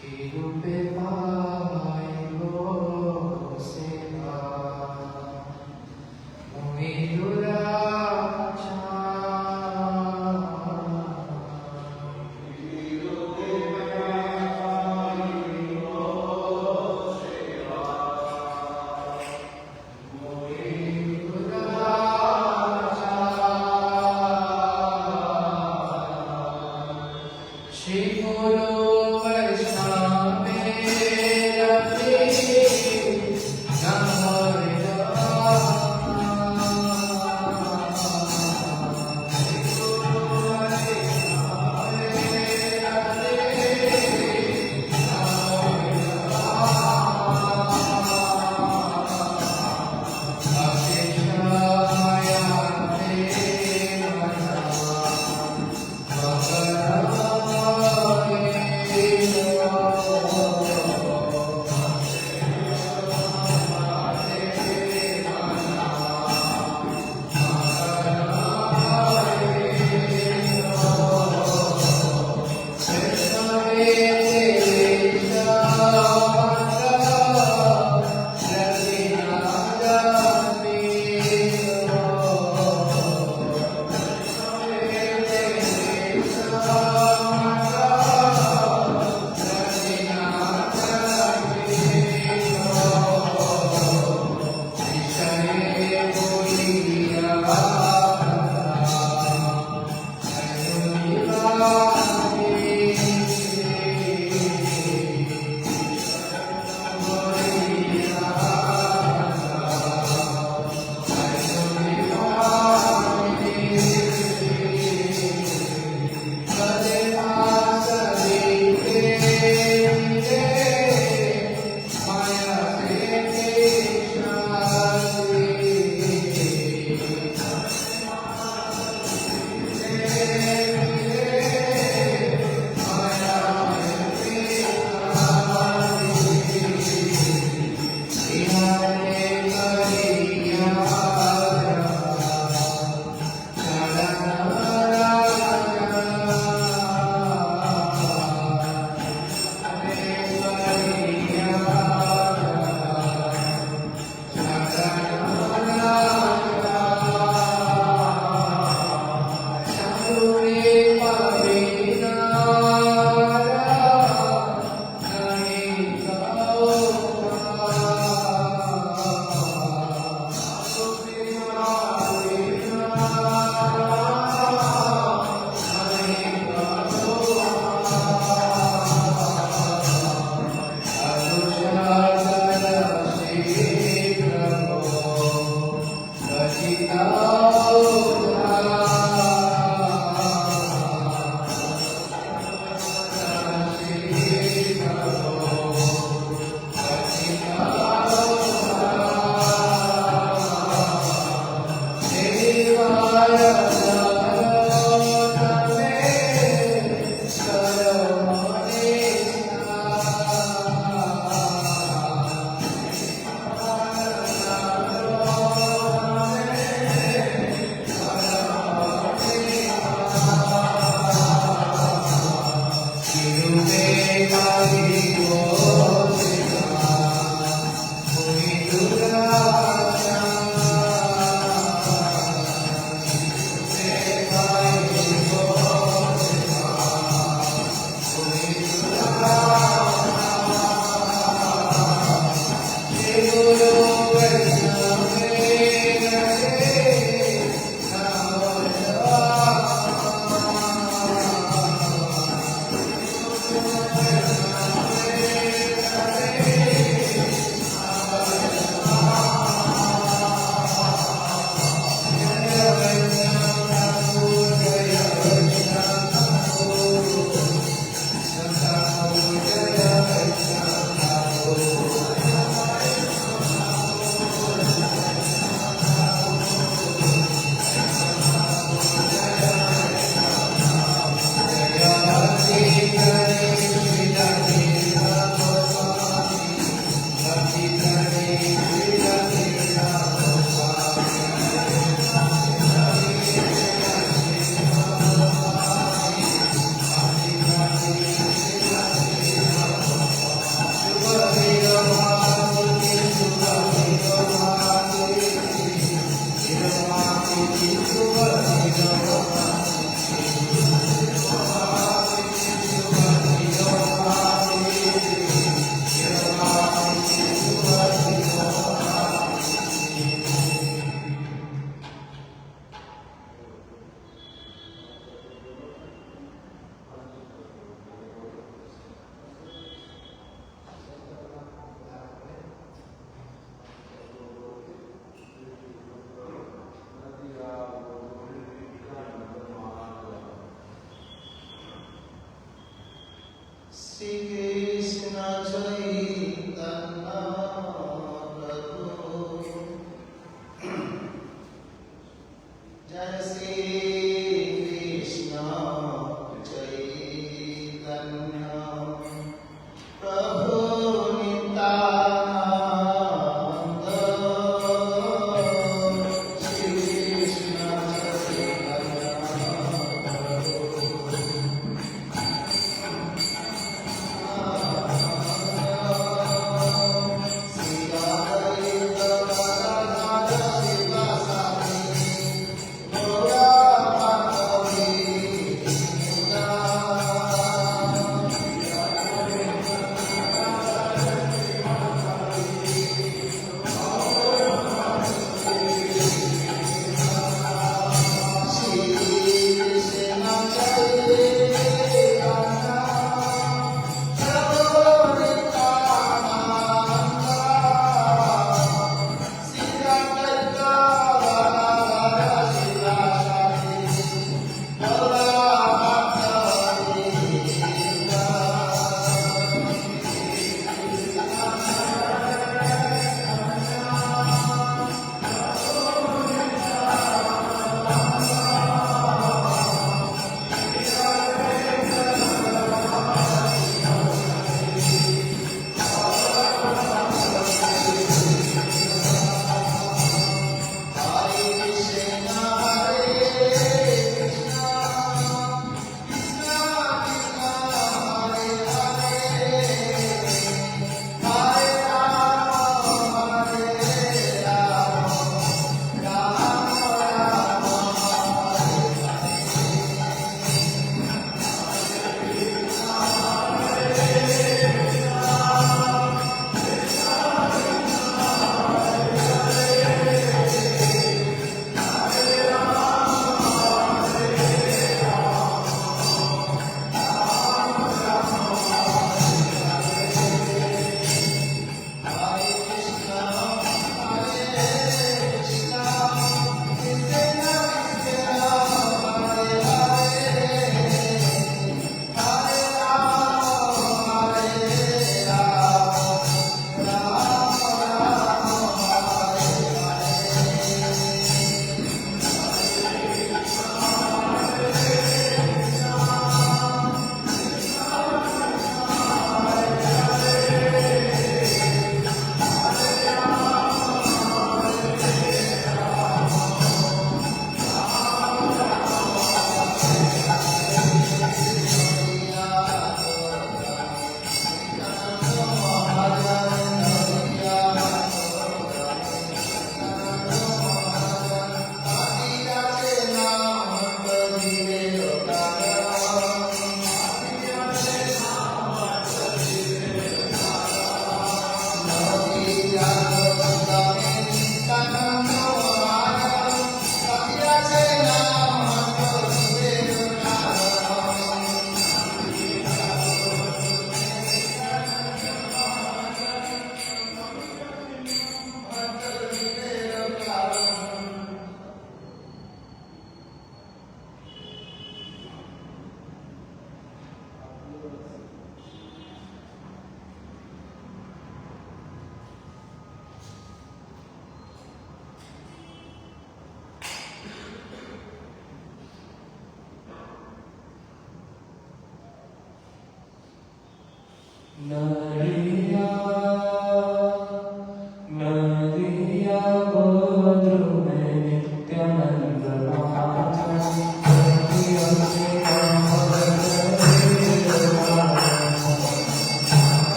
Kirupe paibo seva, Muiduracha. Shri Guru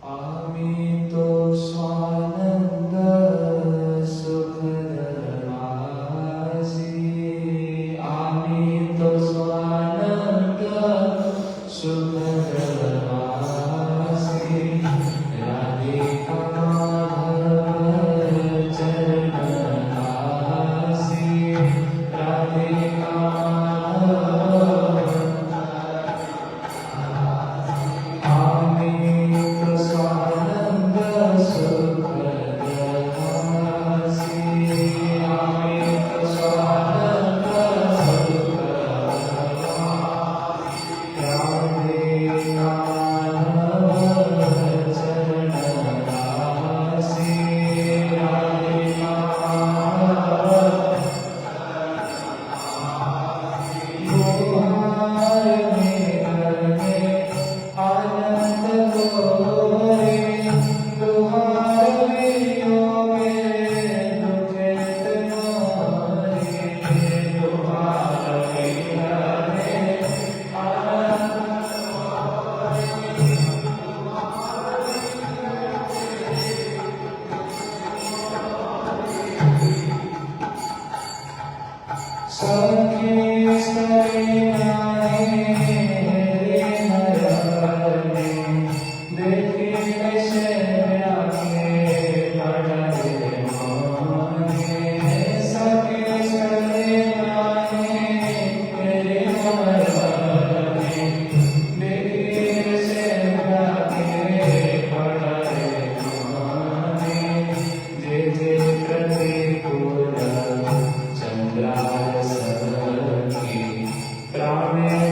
अमितो Swanand सुखदवासी अमितो Swanand सुखदवासी Radhika Madhav Charandasi Radhika Amen.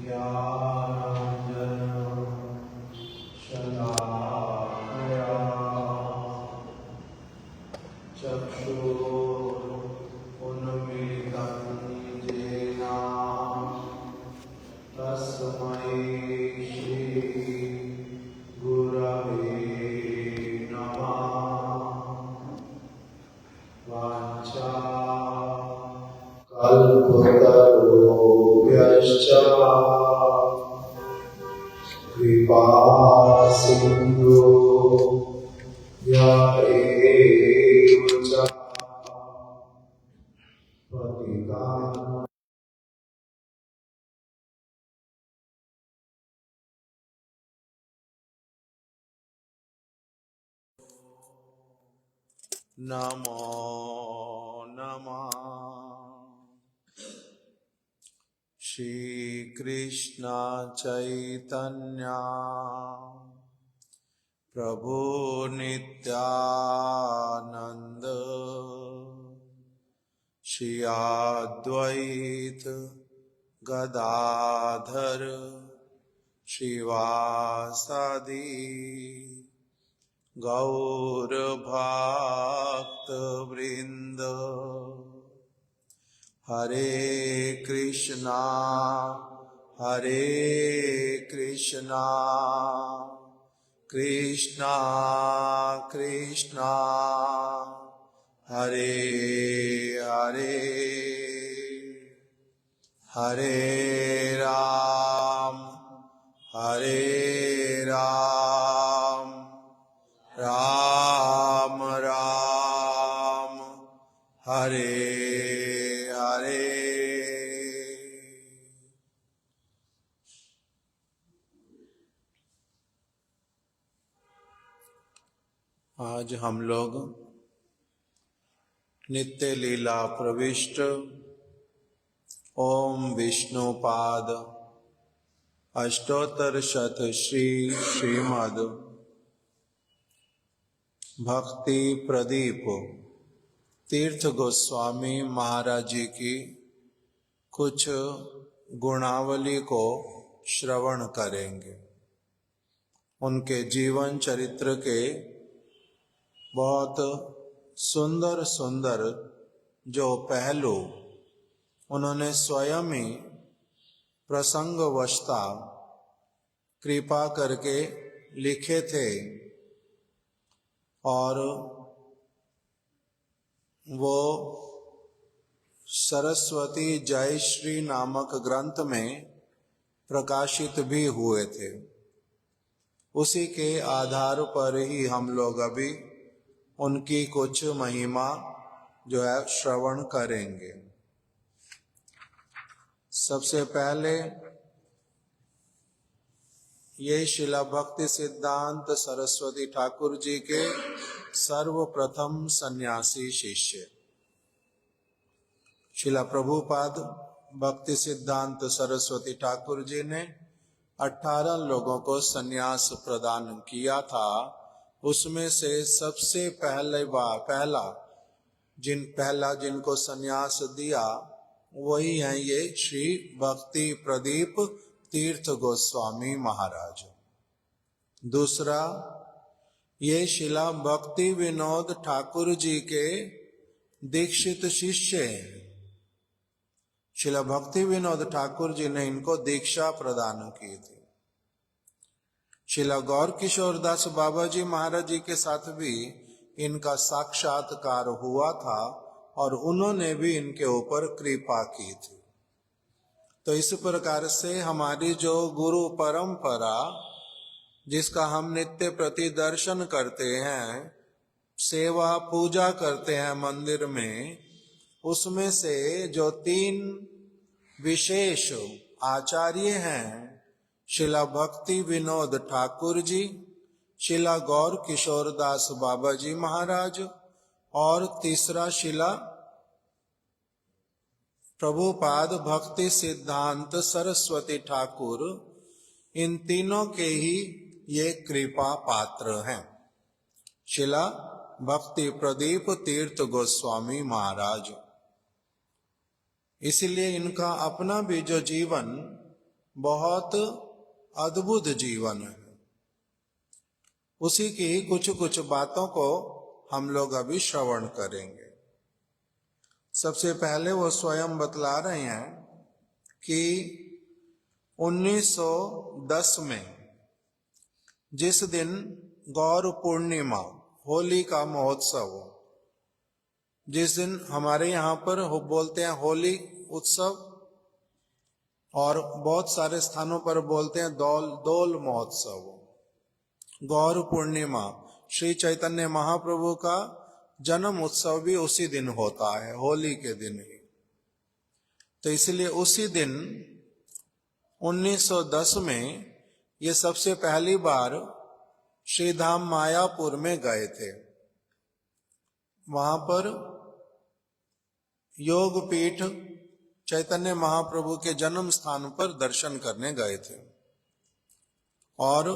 ज्ञानांजन शलाकया चक्षुरुन्मीलितं येन तस्मै श्री गुरवे नमः। कल्पतरुभ्यश्च कृपा सिन्धु एव च पतितानां नमो नमः। श्री कृष्ण चैतन्य प्रभु नित्यानंद श्री अद्वैत गदाधर श्रीवासादि गौर भक्त वृंद। हरे कृष्णा कृष्णा कृष्णा हरे हरे हरे राम राम राम हरे हरे। आज हम लोग नित्य लीला प्रविष्ट ओम विष्णुपाद अष्टोत्तर शत श्री श्रीमद् भक्ति प्रदीप तीर्थ गोस्वामी महाराज जी की कुछ गुणावली को श्रवण करेंगे। उनके जीवन चरित्र के बहुत सुंदर सुंदर जो पहलू उन्होंने स्वयं ही प्रसंगवशता कृपा करके लिखे थे और वो सरस्वती जयश्री नामक ग्रंथ में प्रकाशित भी हुए थे। उसी के आधार पर ही हम लोग अभी उनकी कुछ महिमा जो है श्रवण करेंगे। सबसे पहले ये शिला भक्ति सिद्धांत सरस्वती ठाकुर जी के सर्वप्रथम सन्यासी शिष्य शिला प्रभुपाद भक्ति सिद्धांत सरस्वती ठाकुर जी ने 18 लोगों को सन्यास प्रदान किया था। उसमें से सबसे पहला जिनको सन्यास दिया वही हैं ये श्री भक्ति प्रदीप तीर्थ गोस्वामी महाराज। दूसरा ये शिला भक्ति विनोद ठाकुर जी के दीक्षित शिष्य हैं। शिला भक्ति विनोद ठाकुर जी ने इनको दीक्षा प्रदान की थी। शिला गौर किशोर दास बाबा जी महाराज जी के साथ भी इनका साक्षात्कार हुआ था और उन्होंने भी इनके ऊपर कृपा की थी। तो इस प्रकार से हमारी जो गुरु परंपरा जिसका हम नित्य प्रति दर्शन करते हैं, सेवा पूजा करते हैं मंदिर में, उसमें से जो 3 विशेष आचार्य हैं, शिला भक्ति विनोद ठाकुर जी, शिला गौर किशोर दास बाबा जी महाराज और तीसरा शिला प्रभुपाद भक्ति सिद्धांत सरस्वती ठाकुर, इन तीनों के ही ये कृपा पात्र हैं। शिला भक्ति प्रदीप तीर्थ गोस्वामी महाराज, इसलिए इनका अपना भी जो जीवन बहुत अद्भुत जीवन है। उसी की कुछ कुछ बातों को हम लोग अभी श्रवण करेंगे। सबसे पहले वो स्वयं बतला रहे हैं कि 1910 में जिस दिन गौर पूर्णिमा होली का महोत्सव, जिस दिन हमारे यहाँ पर बोलते हैं होली उत्सव और बहुत सारे स्थानों पर बोलते हैं दोल महोत्सव, गौर पूर्णिमा श्री चैतन्य महाप्रभु का जन्म उत्सव भी उसी दिन होता है, होली के दिन ही। तो इसलिए उसी दिन 1910 में ये सबसे पहली बार श्री धाम मायापुर में गए थे। वहां पर योग पीठ चैतन्य महाप्रभु के जन्म स्थान पर दर्शन करने गए थे। और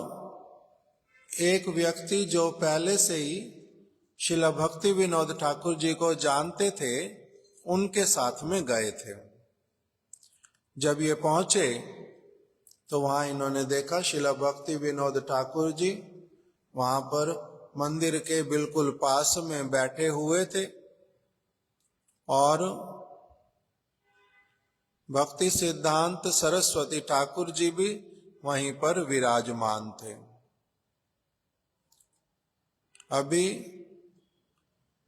एक व्यक्ति जो पहले से ही श्रील भक्ति विनोद ठाकुर जी को जानते थे, उनके साथ में गए थे। जब ये पहुंचे तो वहां इन्होंने देखा श्रील भक्ति विनोद ठाकुर जी वहां पर मंदिर के बिल्कुल पास में बैठे हुए थे और भक्ति सिद्धांत सरस्वती ठाकुर जी भी वहीं पर विराजमान थे। अभी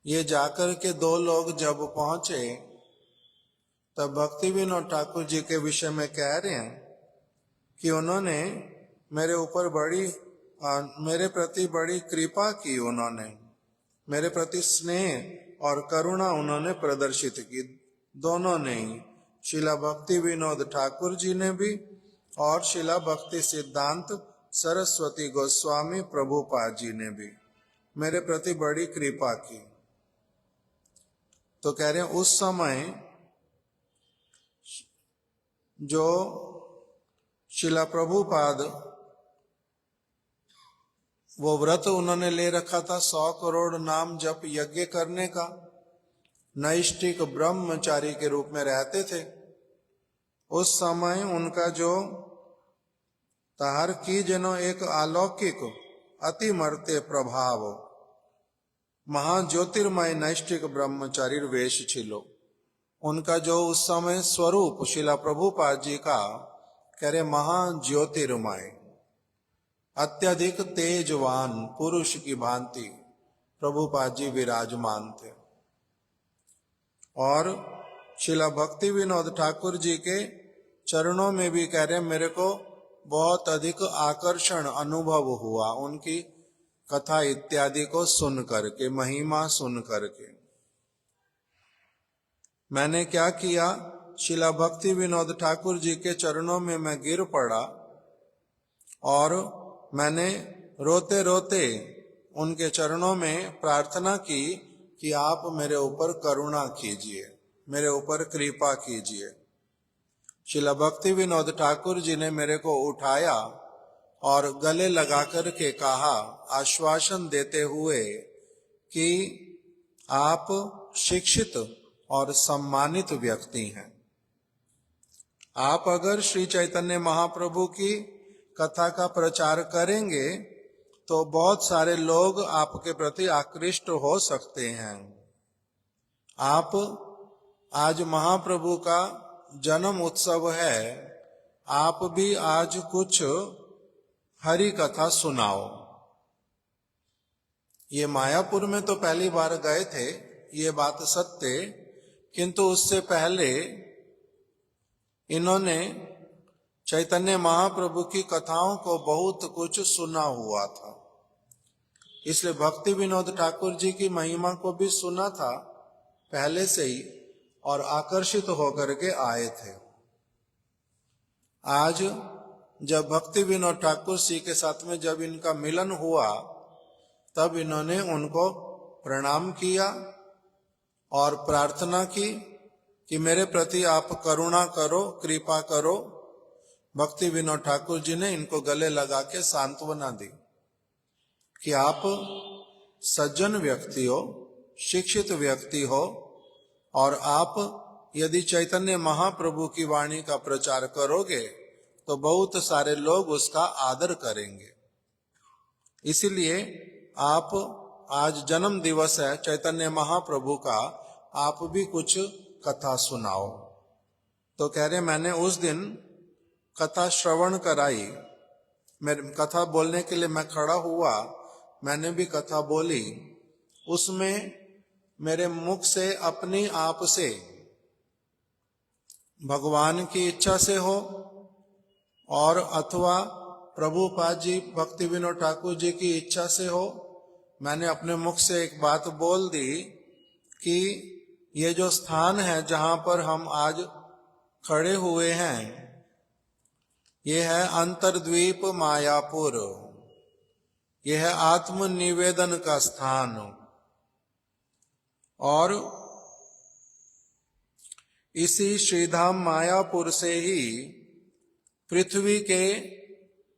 ये जाकर के दो लोग जब पहुंचे तब भक्ति विनोद ठाकुर जी के विषय में कह रहे हैं कि उन्होंने मेरे प्रति बड़ी कृपा की, उन्होंने मेरे प्रति स्नेह और करुणा उन्होंने प्रदर्शित की। दोनों ने ही, श्रीला भक्ति विनोद ठाकुर जी ने भी और श्रीला भक्ति सिद्धांत सरस्वती गोस्वामी प्रभुपाद जी ने भी मेरे प्रति बड़ी कृपा की। तो कह रहे हैं उस समय जो श्रीला प्रभुपाद वो व्रत उन्होंने ले रखा था 100 करोड़ नाम जप यज्ञ करने का, नैष्ठिक ब्रह्मचारी के रूप में रहते थे। उस समय उनका जो तार की जनो एक अलौकिक अति मर्त्य प्रभाव महाज्योतिर्मय नैष्ठिक ब्रह्मचारी वेश छिलो, उनका जो उस समय स्वरूप श्रीला प्रभुपाद जी का कह रहे महाज्योतिर्मय अत्यधिक तेजवान पुरुष की भांति प्रभुपाद जी विराजमान थे। और श्रीला भक्ति विनोद ठाकुर जी के चरणों में भी कह रहे मेरे को बहुत अधिक आकर्षण अनुभव हुआ उनकी कथा इत्यादि को सुन करके, महिमा सुन करके। मैंने क्या किया, श्रीला भक्ति विनोद ठाकुर जी के चरणों में मैं गिर पड़ा और मैंने रोते रोते उनके चरणों में प्रार्थना की कि आप मेरे ऊपर करुणा कीजिए, मेरे ऊपर कृपा कीजिए। श्रीला भक्ति विनोद ठाकुर जी ने मेरे को उठाया और गले लगा कर के कहा, आश्वासन देते हुए कि आप शिक्षित और सम्मानित व्यक्ति हैं। आप अगर श्री चैतन्य महाप्रभु की कथा का प्रचार करेंगे तो बहुत सारे लोग आपके प्रति आकृष्ट हो सकते हैं। आप आज महाप्रभु का जन्म उत्सव है, आप भी आज कुछ हरि कथा सुनाओ। ये मायापुर में तो पहली बार गए थे, ये बात सत्य, किंतु उससे पहले इन्होंने चैतन्य महाप्रभु की कथाओं को बहुत कुछ सुना हुआ था, इसलिए भक्ति विनोद ठाकुर जी की महिमा को भी सुना था पहले से ही और आकर्षित होकर के आए थे। आज जब भक्ति विनोद ठाकुर जी के साथ में जब इनका मिलन हुआ तब इन्होंने उनको प्रणाम किया और प्रार्थना की कि मेरे प्रति आप करुणा करो, कृपा करो। भक्ति विनोद ठाकुर जी ने इनको गले लगा के सांत्वना दी कि आप सज्जन व्यक्ति हो, शिक्षित व्यक्ति हो और आप यदि चैतन्य महाप्रभु की वाणी का प्रचार करोगे तो बहुत सारे लोग उसका आदर करेंगे। इसीलिए आप, आज जन्म दिवस है चैतन्य महाप्रभु का, आप भी कुछ कथा सुनाओ। तो कह रहे मैंने उस दिन कथा श्रवण कराई, मेरे कथा बोलने के लिए मैं खड़ा हुआ, मैंने भी कथा बोली। उसमें मेरे मुख से अपनी आप से, भगवान की इच्छा से हो और अथवा प्रभुपाद जी भक्ति विनोद ठाकुर जी की इच्छा से हो, मैंने अपने मुख से एक बात बोल दी कि ये जो स्थान है जहां पर हम आज खड़े हुए हैं, ये है अंतर्द्वीप मायापुर, यह है आत्म निवेदन का स्थान। और इसी श्रीधाम मायापुर से ही पृथ्वी के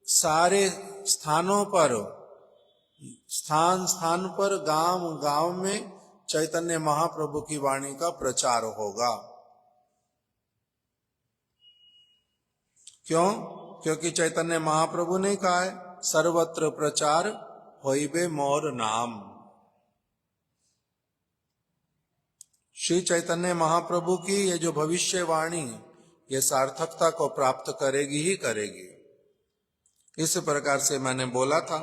सारे स्थानों पर, स्थान स्थान पर, गांव गांव में चैतन्य महाप्रभु की वाणी का प्रचार होगा। क्यों? क्योंकि चैतन्य महाप्रभु ने कहा है, सर्वत्र प्रचार होइबे मोर नाम। श्री चैतन्य महाप्रभु की ये जो भविष्यवाणी, ये सार्थकता को प्राप्त करेगी ही करेगी। इस प्रकार से मैंने बोला था।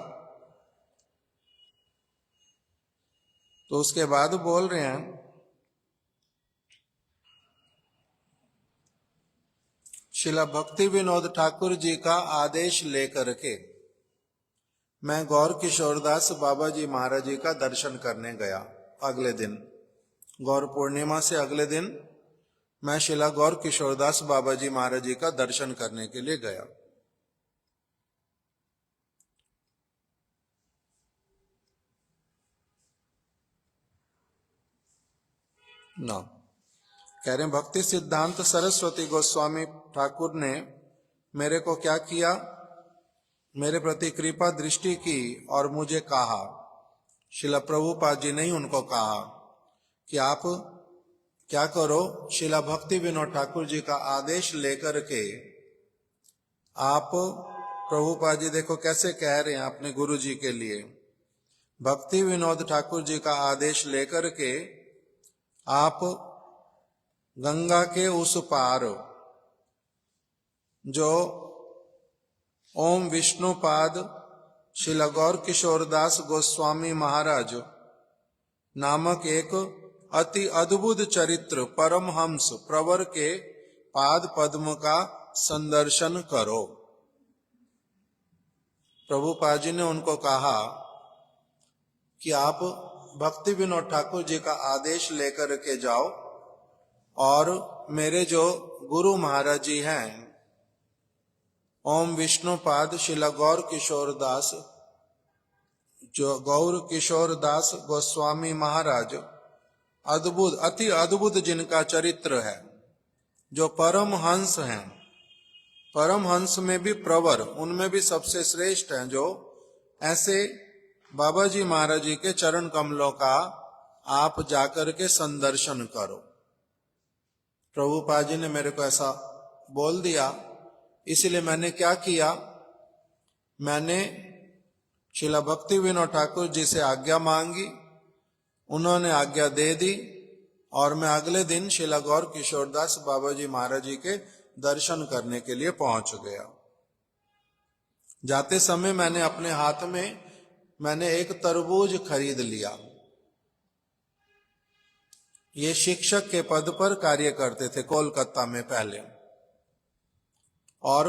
तो उसके बाद बोल रहे हैं, श्रीला भक्ति विनोद ठाकुर जी का आदेश लेकर के मैं गौर किशोरदास बाबा जी महाराज जी का दर्शन करने गया। अगले दिन गौर पूर्णिमा से अगले दिन मैं श्रीला गौर किशोरदास बाबा जी महाराज जी का दर्शन करने के लिए गया। ना कह रहे भक्ति सिद्धांत सरस्वती गोस्वामी ठाकुर ने मेरे को क्या किया, मेरे प्रति कृपा दृष्टि की और मुझे कहा, श्रीला प्रभुपाद जी ने ही उनको कहा कि आप क्या करो, श्रीला भक्ति विनोद ठाकुर जी का आदेश लेकर के आप, प्रभुपाद जी देखो कैसे कह रहे हैं अपने गुरु जी के लिए, भक्ति विनोद ठाकुर जी का आदेश लेकर के आप गंगा के उस पार जो ओम विष्णुपाद श्रीला गौर किशोरदास गोस्वामी महाराज नामक एक अति अद्भुत चरित्र परमहंस प्रवर के पाद पद्म का संदर्शन करो। प्रभुपाद जी ने उनको कहा कि आप भक्ति विनोद ठाकुर जी का आदेश लेकर के जाओ और मेरे जो गुरु महाराज जी हैं ओम विष्णुपाद श्रीला गौर किशोरदास, जो गौर किशोरदास गोस्वामी महाराज, अद्भुत अति अद्भुत जिनका चरित्र है, जो परम हंस हैं, परम हंस में भी प्रवर, उनमें भी सबसे श्रेष्ठ हैं, जो ऐसे बाबा जी महाराज जी के चरण कमलों का आप जाकर के संदर्शन करो। प्रभुपाद जी ने मेरे को ऐसा बोल दिया, इसलिए मैंने क्या किया, मैंने श्रीला भक्ति विनोद ठाकुर जी से आज्ञा मांगी, उन्होंने आज्ञा दे दी और मैं अगले दिन श्रीला गौर किशोरदास बाबा जी महाराज जी के दर्शन करने के लिए पहुंच गया। जाते समय मैंने अपने हाथ में एक तरबूज खरीद लिया। ये शिक्षक के पद पर कार्य करते थे कोलकाता में पहले, और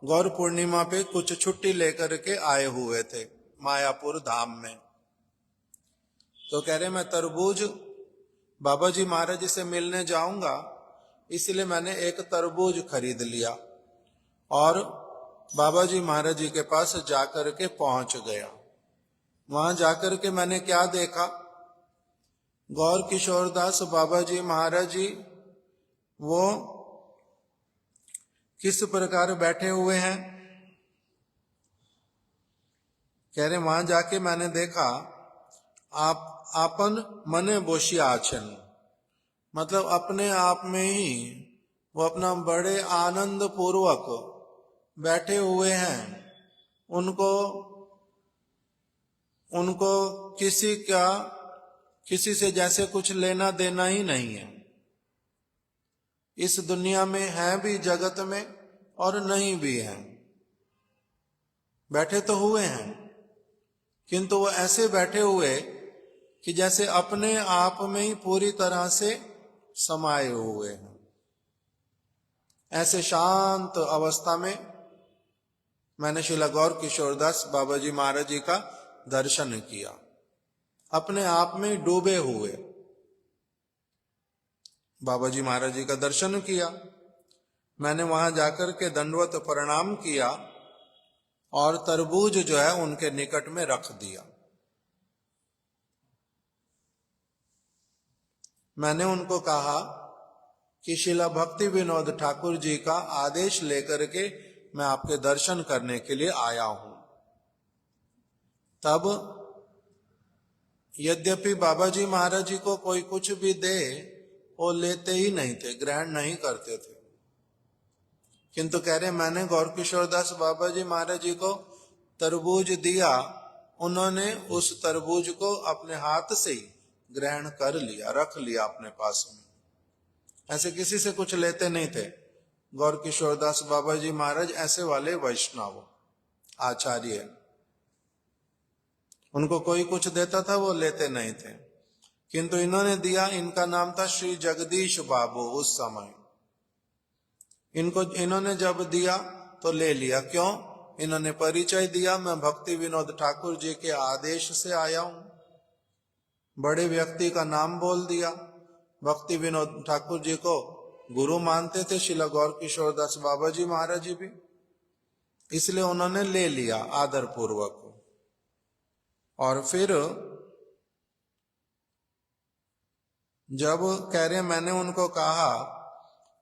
गौर पूर्णिमा पे कुछ छुट्टी लेकर के आए हुए थे मायापुर धाम में। तो कह रहे मैं तरबूज बाबा जी महाराज जी से मिलने जाऊंगा, इसलिए मैंने एक तरबूज खरीद लिया और बाबा जी महाराज जी के पास जाकर के पहुंच गया। वहां जाकर के मैंने क्या देखा, गौर किशोरदास बाबा जी महाराज जी वो किस प्रकार बैठे हुए हैं। कह रहे वहां जाके मैंने देखा आप आपन मने बोशिया आछन, मतलब अपने आप में ही वो अपना बड़े आनंद पूर्वक बैठे हुए हैं उनको उनको किसी से जैसे कुछ लेना देना ही नहीं है। इस दुनिया में है भी जगत में और नहीं भी है। बैठे तो हुए हैं किंतु वो ऐसे बैठे हुए कि जैसे अपने आप में ही पूरी तरह से समाये हुए हैं। ऐसे शांत अवस्था में मैंने श्रील गौर किशोरदास बाबा जी महाराज जी का दर्शन किया, अपने आप में डूबे हुए बाबा जी महाराज जी का दर्शन किया। मैंने वहां जाकर के दंडवत प्रणाम किया और तरबूज जो है उनके निकट में रख दिया। मैंने उनको कहा कि शिला भक्ति विनोद ठाकुर जी का आदेश लेकर के मैं आपके दर्शन करने के लिए आया हूं। तब यद्यपि बाबा जी महाराज जी को कोई कुछ भी दे वो लेते ही नहीं थे, ग्रहण नहीं करते थे, किंतु कह रहे मैंने गौर किशोरदास बाबा जी महाराज जी को तरबूज दिया, उन्होंने उस तरबूज को अपने हाथ से ही ग्रहण कर लिया, रख लिया अपने पास में। ऐसे किसी से कुछ लेते नहीं थे। गौर किशोरदास बाबा जी महाराज ऐसे वाले वैष्णव आचार्य, उनको कोई कुछ देता था वो लेते नहीं थे, किंतु इन्होंने दिया। इनका नाम था श्री जगदीश बाबू। उस समय इन्होंने जब दिया तो ले लिया। क्यों? इन्होंने परिचय दिया, मैं भक्ति विनोद ठाकुर जी के आदेश से आया हूं। बड़े व्यक्ति का नाम बोल दिया। भक्ति विनोद ठाकुर जी को गुरु मानते थे श्रील गौर किशोरदास बाबा जी महाराज जी भी, इसलिए उन्होंने ले लिया आदर पूर्वक। और फिर जब कह रहे मैंने उनको कहा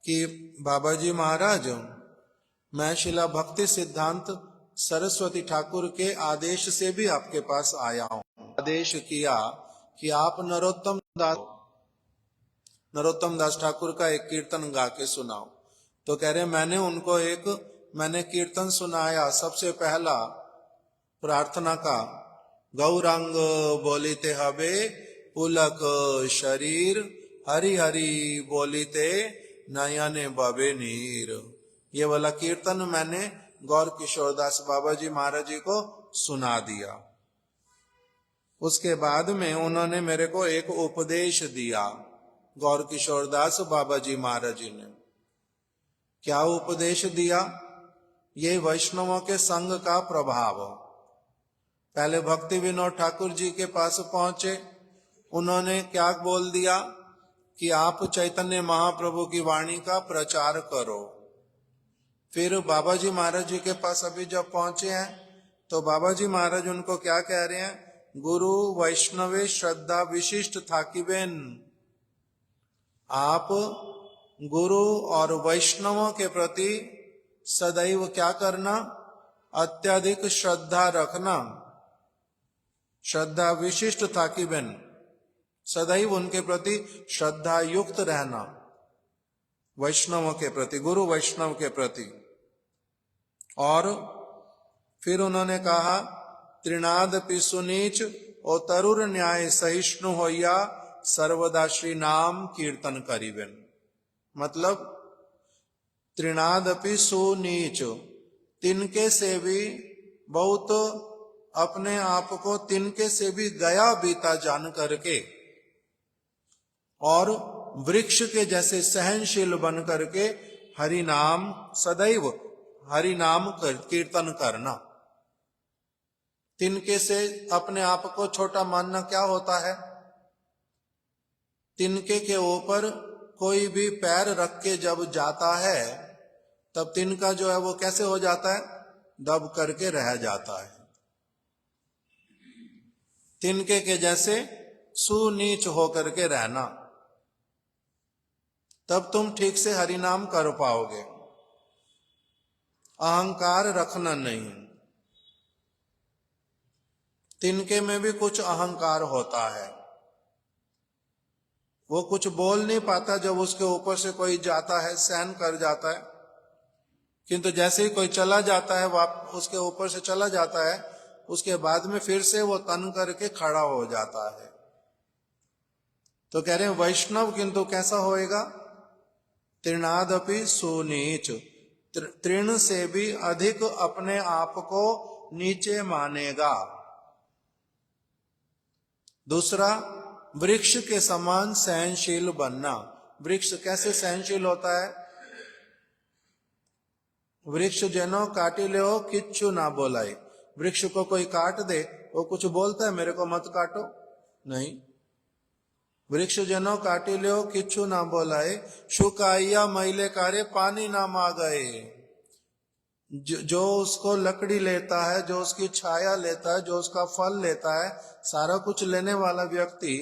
कि बाबा जी महाराज मैं शिला भक्ति सिद्धांत सरस्वती ठाकुर के आदेश से भी आपके पास आया हूं। आदेश किया कि आप नरोत्तम दास ठाकुर का एक कीर्तन गा के सुनाओ। तो कह रहे मैंने कीर्तन सुनाया। सबसे पहला प्रार्थना का, गौरांग बोलिते हबे पुलक शरीर, हरि हरि बोलिते नयने बबे नीर। ये वाला कीर्तन मैंने गौर किशोरदास बाबा जी महाराज जी को सुना दिया। उसके बाद में उन्होंने मेरे को एक उपदेश दिया, गौर किशोरदास बाबा जी महाराज जी ने। क्या उपदेश दिया? ये वैष्णवों के संग का प्रभाव। पहले भक्ति विनोद ठाकुर जी के पास पहुंचे, उन्होंने क्या बोल दिया कि आप चैतन्य महाप्रभु की वाणी का प्रचार करो। फिर बाबा जी महाराज जी के पास अभी जब पहुंचे हैं तो बाबा जी महाराज उनको क्या कह रहे हैं? गुरु वैष्णवे श्रद्धा विशिष्ट थाकिबेन। आप गुरु और वैष्णवों के प्रति सदैव क्या करना? अत्यधिक श्रद्धा रखना। श्रद्धा विशिष्ट थाकिबेन, सदैव उनके प्रति श्रद्धा युक्त रहना, वैष्णवों के प्रति, गुरु वैष्णव के प्रति। और फिर उन्होंने कहा त्रिनादपि सुनीच ओ तरुर न्याय सहिष्णु होया सर्वदा श्री नाम कीर्तन करीबेन। मतलब त्रिनादपि सुनीच, तिनके से भी बहुत अपने आप को तिनके से भी गया बीता जान करके और वृक्ष के जैसे सहनशील बन करके हरि नाम, सदैव हरि नाम कीर्तन करना। तिनके से अपने आप को छोटा मानना क्या होता है? तिनके के ऊपर कोई भी पैर रख के जब जाता है तब तिनका जो है वो कैसे हो जाता है? दब करके रह जाता है। तिनके के जैसे सुनीच होकर के रहना, तब तुम ठीक से हरिनाम कर पाओगे। अहंकार रखना नहीं। तिनके में भी कुछ अहंकार होता है, वो कुछ बोल नहीं पाता जब उसके ऊपर से कोई जाता है, सहन कर जाता है, किंतु जैसे ही कोई चला जाता है, वाप उसके ऊपर से चला जाता है, उसके बाद में फिर से वो तन करके खड़ा हो जाता है। तो कह रहे हैं वैष्णव किंतु कैसा होएगा? तृणादपि सुनीच, तृण से भी अधिक अपने आप को नीचे मानेगा। दूसरा, वृक्ष के समान सहनशील बनना। वृक्ष कैसे सहनशील होता है? वृक्ष जनो काटी ले हो किच्छु ना बोलाए। वृक्ष को कोई काट दे, वो कुछ बोलता है मेरे को मत काटो? नहीं। वृक्ष जनो काटी ले हो किच्छु ना बोलाए, शुकाइया मैले कारे पानी ना मांगे। जो उसको लकड़ी लेता है, जो उसकी छाया लेता है, जो उसका फल लेता है, सारा कुछ लेने वाला व्यक्ति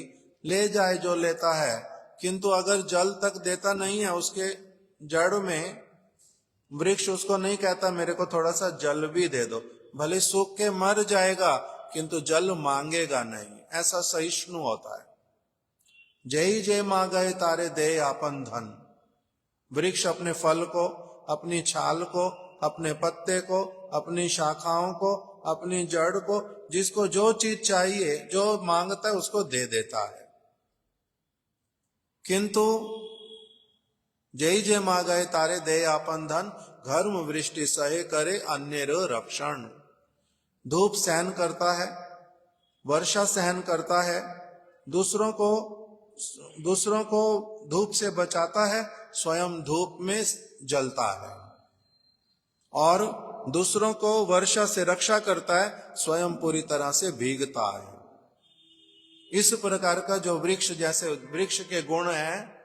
ले जाए जो लेता है, किंतु अगर जल तक देता नहीं है उसके जड़ में, वृक्ष उसको नहीं कहता मेरे को थोड़ा सा जल भी दे दो, भले सूख के मर जाएगा किंतु जल मांगेगा नहीं। ऐसा सहिष्णु होता है। जय जय मांगे तारे दे आपन धन। वृक्ष अपने फल को, अपनी छाल को, अपने पत्ते को, अपनी शाखाओं को, अपनी जड़ को, जिसको जो चीज चाहिए, जो मांगता है उसको दे देता है। किंतु जय जय मांगे तारे दे आपन धन, घर्म वृष्टि सहे करे अन्य रक्षण। धूप सहन करता है, वर्षा सहन करता है, दूसरों को धूप से बचाता है, स्वयं धूप में जलता है, और दूसरों को वर्षा से रक्षा करता है, स्वयं पूरी तरह से भीगता है। इस प्रकार का जो वृक्ष, जैसे वृक्ष के गुण हैं,